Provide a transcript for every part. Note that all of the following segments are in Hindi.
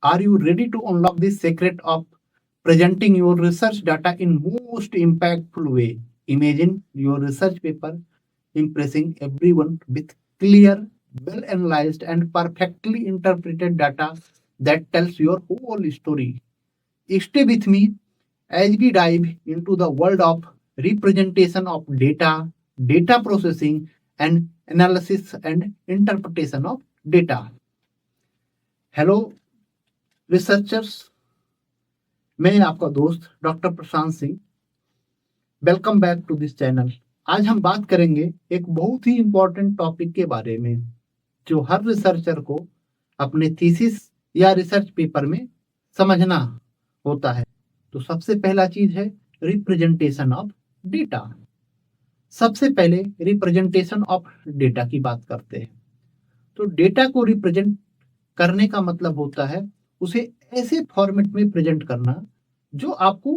Are you ready to unlock the secret of presenting your research data in most impactful way? Imagine your research paper impressing everyone with clear, well analyzed, and perfectly interpreted data that tells your whole story. Stay with me as we dive into the world of representation of data, data processing, and analysis and interpretation of data. Hello researchers, मैं आपका दोस्त doctor Prashant Singh. Welcome back to this channel. आज हम बात करेंगे एक बहुत ही इंपॉर्टेंट टॉपिक के बारे में जो हर रिसर्चर को अपने थीसिस या रिसर्च पेपर में समझना होता है। तो सबसे पहला चीज है रिप्रेजेंटेशन ऑफ डेटा। सबसे पहले रिप्रेजेंटेशन ऑफ डेटा की बात करते हैं। तो डेटा को रिप्रेजेंट करने का मतलब होता है उसे ऐसे फॉर्मेट में प्रेजेंट करना जो आपको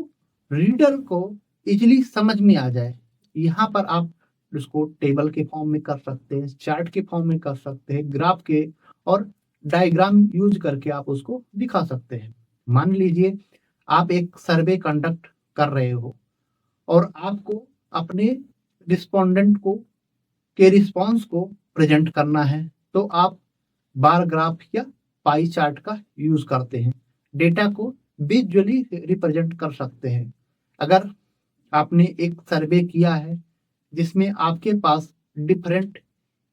रीडर को इजीली समझ में आ जाए। यहाँ पर आप उसको टेबल के फॉर्म में कर सकते हैं, चार्ट के फॉर्म में कर सकते हैं, ग्राफ के और डायग्राम यूज करके आप उसको दिखा सकते हैं। मान लीजिए आप एक सर्वे कंडक्ट कर रहे हो और आपको अपने रिस्पोंडेंट को के रिस्पॉन्स को प्रेजेंट करना है, तो आप बार ग्राफ या पाई चार्ट का यूज करते हैं। डेटा को विजुअली रिप्रेजेंट कर सकते हैं। अगर आपने एक सर्वे किया है जिसमें आपके पास डिफरेंट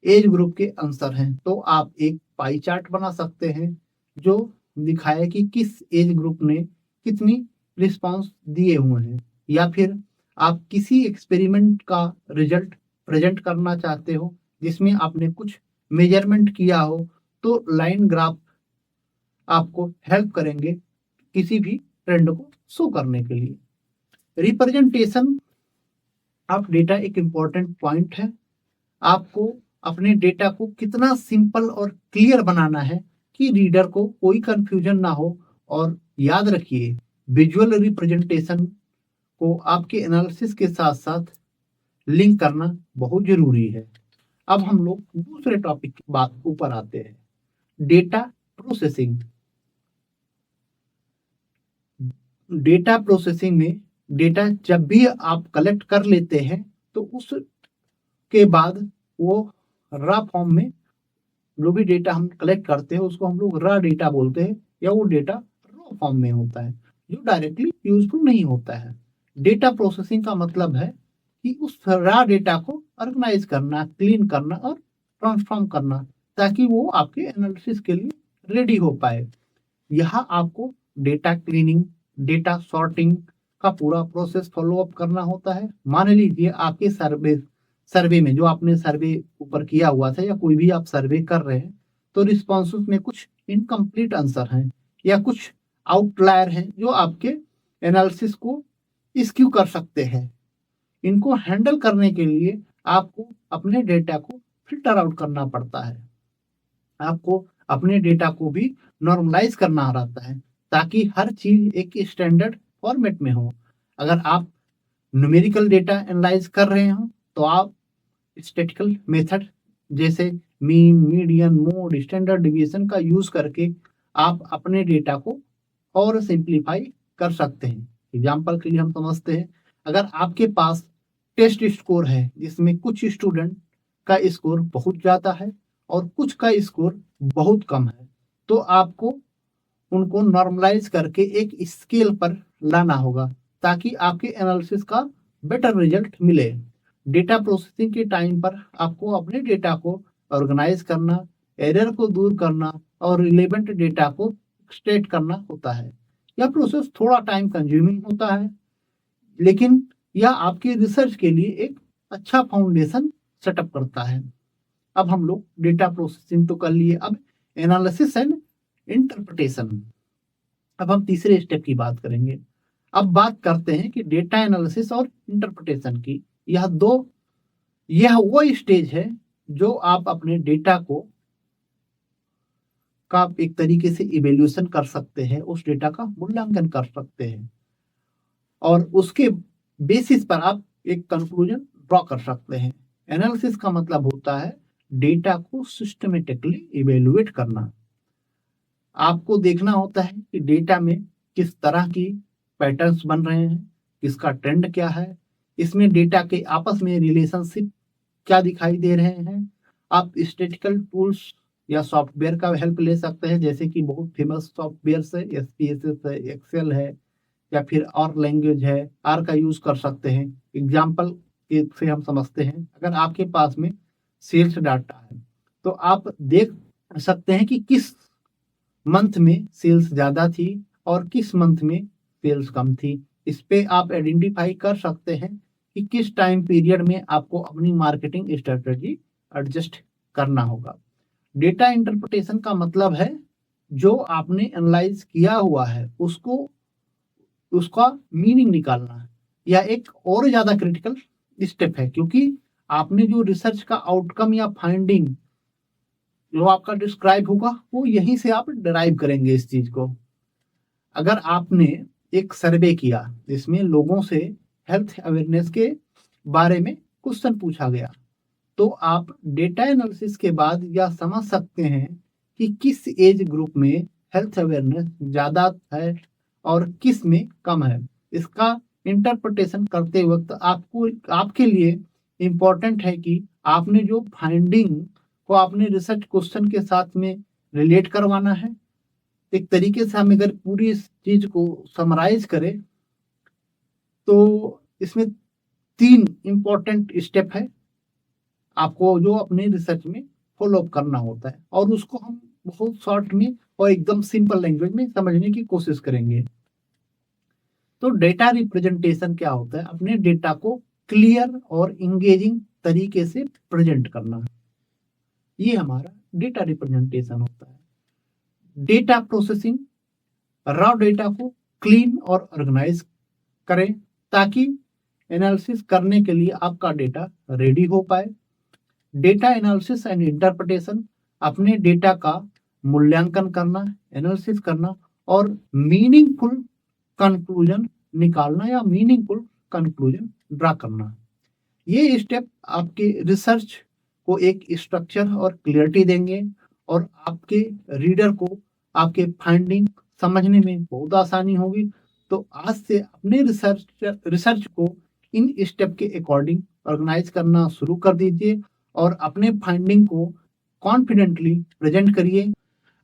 एज ग्रुप के आंसर हैं, तो आप एक पाई चार्ट बना सकते हैं जो दिखाए कि किस एज ग्रुप ने कितनी रिस्पांस दिए हुए हैं। या फिर आप किसी एक्सपेरिमेंट का रिजल्ट प्रेजेंट करना चाहते हो जिसमें आपने कुछ मेजरमेंट किया हो, तो लाइन ग्राफ आपको हेल्प करेंगे किसी भी ट्रेंड को शो करने के लिए। रिप्रेजेंटेशन ऑफ डेटा एक इम्पॉर्टेंट पॉइंट है। आपको अपने डेटा को कितना सिंपल और क्लियर बनाना है कि रीडर को कोई कंफ्यूजन ना हो। और याद रखिए, विजुअल रिप्रेजेंटेशन को आपके एनालिसिस के साथ साथ लिंक करना बहुत जरूरी है। अब हम लोग दूसरे टॉपिक की बात ऊपर आते हैं, डेटा प्रोसेसिंग। डेटा प्रोसेसिंग में डेटा जब भी आप कलेक्ट कर लेते हैं तो उसके बाद वो रॉ फॉर्म में जो भी डेटा हम कलेक्ट करते हैं उसको हम लोग रॉ डेटा बोलते हैं, या वो डेटा रॉ फॉर्म में होता है जो डायरेक्टली यूजफुल नहीं होता है। डेटा प्रोसेसिंग का मतलब है कि उस रॉ डेटा को ऑर्गेनाइज करना, क्लीन करना और ट्रांसफॉर्म करना ताकि वो आपके एनालिसिस के लिए रेडी हो पाए। यहाँ आपको डेटा क्लीनिंग, डेटा सॉर्टिंग का पूरा प्रोसेस फॉलो अप करना होता है। मान लीजिए आपके सर्वे में जो आपने सर्वे ऊपर किया हुआ था या कोई भी आप सर्वे कर रहे हैं, तो रिस्पॉन्सेस में कुछ इनकम्प्लीट आंसर हैं या कुछ आउटलायर हैं जो आपके एनालिसिस को स्क्यू कर सकते हैं। इनको हैंडल करने के लिए आपको अपने डेटा को फिल्टर आउट करना पड़ता है। आपको अपने डेटा को भी नॉर्मलाइज करना रहता है ताकि हर चीज एक स्टैंडर्ड फॉर्मेट में हो। अगर आप न्यूमेरिकल डेटा एनालाइज कर रहे हो तो आप स्टैटिस्टिकल मेथड जैसे mean, median, mode, standard deviation का यूज करके आप अपने डेटा को और सिंप्लीफाई कर सकते हैं। एग्जाम्पल के लिए हम समझते हैं, अगर आपके पास टेस्ट स्कोर है जिसमें कुछ स्टूडेंट का स्कोर बहुत ज्यादा है और कुछ का स्कोर बहुत कम है, तो आपको उनको नॉर्मलाइज करके एक स्केल पर लाना होगा ताकि आपके एनालिसिस का बेटर रिजल्ट मिले। डेटा प्रोसेसिंग के टाइम पर आपको अपने डेटा को ऑर्गेनाइज करना, एरर को दूर करना और रिलेवेंट डेटा को एक्सट्रैक्ट करना होता है। यह प्रोसेस थोड़ा टाइम कंज्यूमिंग होता है, लेकिन यह आपके रिसर्च के लिए एक अच्छा फाउंडेशन सेटअप करता है। अब हम लोग डेटा प्रोसेसिंग तो कर लिए, अब एनालिसिस एंड इंटरप्रिटेशन। अब हम तीसरे स्टेप की बात करेंगे। अब बात करते हैं कि डेटा एनालिसिस और इंटरप्रिटेशन की। यह वो स्टेज है जो आप अपने डेटा को का एक तरीके से इवेल्यूएशन कर सकते हैं, उस डेटा का मूल्यांकन कर सकते हैं और उसके बेसिस पर आप एक कंक्लूजन ड्रॉ कर सकते हैं। एनालिसिस का मतलब होता है डेटा को सिस्टमेटिकली इवेल्युएट करना। आपको देखना होता है कि डेटा में किस तरह की पैटर्न्स बन रहे हैं, इसका ट्रेंड क्या है, इसमें डेटा के आपस में रिलेशनशिप क्या दिखाई दे रहे हैं। आप स्टैटिस्टिकल टूल्स या सॉफ्टवेयर का हेल्प ले सकते हैं, जैसे कि बहुत फेमस सॉफ्टवेयर है, SPSS है, एक्सेल है, या फिर और लैंग्वेज है, आर का यूज कर सकते हैं। एग्जाम्पल से हम समझते हैं, अगर आपके पास में सेल्स डाटा है तो आप देख सकते हैं कि किस मंथ में सेल्स ज़्यादा थी और किस मंथ में सेल्स कम थी। इस पे आप आइडेंटिफाई कर सकते हैं कि किस टाइम पीरियड में आपको अपनी मार्केटिंग स्ट्रेटजी एडजस्ट करना होगा। डेटा इंटरप्रिटेशन का मतलब है जो आपने एनालाइज किया हुआ है उसको उसका मीनिंग निकालना है, या एक और ज्यादा क्रिटिकल स्टेप है, क्योंकि आपने जो रिसर्च का आउटकम या फाइंडिंग जो आपका डिस्क्राइब होगा वो यहीं से आप डिराइव करेंगे इस चीज को। अगर आपने एक सर्वे किया जिसमें लोगों से हेल्थ अवेयरनेस के बारे में क्वेश्चन पूछा गया, तो आप डेटा एनालिसिस के बाद यह समझ सकते हैं कि किस एज ग्रुप में हेल्थ अवेयरनेस ज़्यादा है और किस में कम है। इसका इंटरप्रिटेशन करते वक्त आपको आपके लिए इम्पोर्टेंट है कि आपने जो फाइंडिंग को आपने रिसर्च क्वेश्चन के साथ में रिलेट करवाना है। एक तरीके से हम अगर पूरी इस चीज को समराइज करें तो इसमें 3 इम्पोर्टेंट स्टेप है आपको जो अपने रिसर्च में फॉलो अप करना होता है, और उसको हम बहुत शॉर्ट में और एकदम सिंपल लैंग्वेज में समझने की कोशिश करेंगे। तो डेटा रिप्रेजेंटेशन क्या होता है? अपने डेटा को क्लियर और इंगेजिंग तरीके से प्रेजेंट करना, ये हमारा डेटा रिप्रेजेंटेशन होता है। डेटा प्रोसेसिंग, रॉ डेटा को क्लीन और ऑर्गेनाइज करें ताकि एनालिसिस करने के लिए आपका डेटा रेडी हो पाए। डेटा एनालिसिस एंड इंटरप्रिटेशन, अपने डेटा का मूल्यांकन करना, एनालिसिस करना और मीनिंगफुल कंक्लूजन निकालना या मीनिंगफुल कंक्लूजन ड्रा करना। ये स्टेप आपके रिसर्च को एक स्ट्रक्चर और क्लियरिटी देंगे और आपके रीडर को आपके फाइंडिंग समझने में बहुत आसानी होगी। तो आज से अपने रिसर्च को इन स्टेप के अकॉर्डिंग ऑर्गेनाइज करना शुरू कर दीजिए और अपने फाइंडिंग को कॉन्फिडेंटली प्रेजेंट करिए।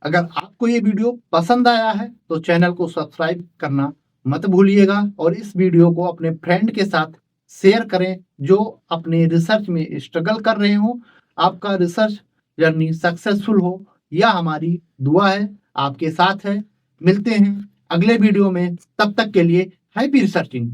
अगर आपको ये वीडियो पसंद आया है तो चैनल को सब्सक्राइब करना मत भूलिएगा और इस वीडियो को अपने फ्रेंड के साथ शेयर करें जो अपने रिसर्च में स्ट्रगल कर रहे हो। आपका रिसर्च जर्नी सक्सेसफुल हो, यह हमारी दुआ है, आपके साथ है। मिलते हैं अगले वीडियो में, तब तक के लिए हैप्पी रिसर्चिंग।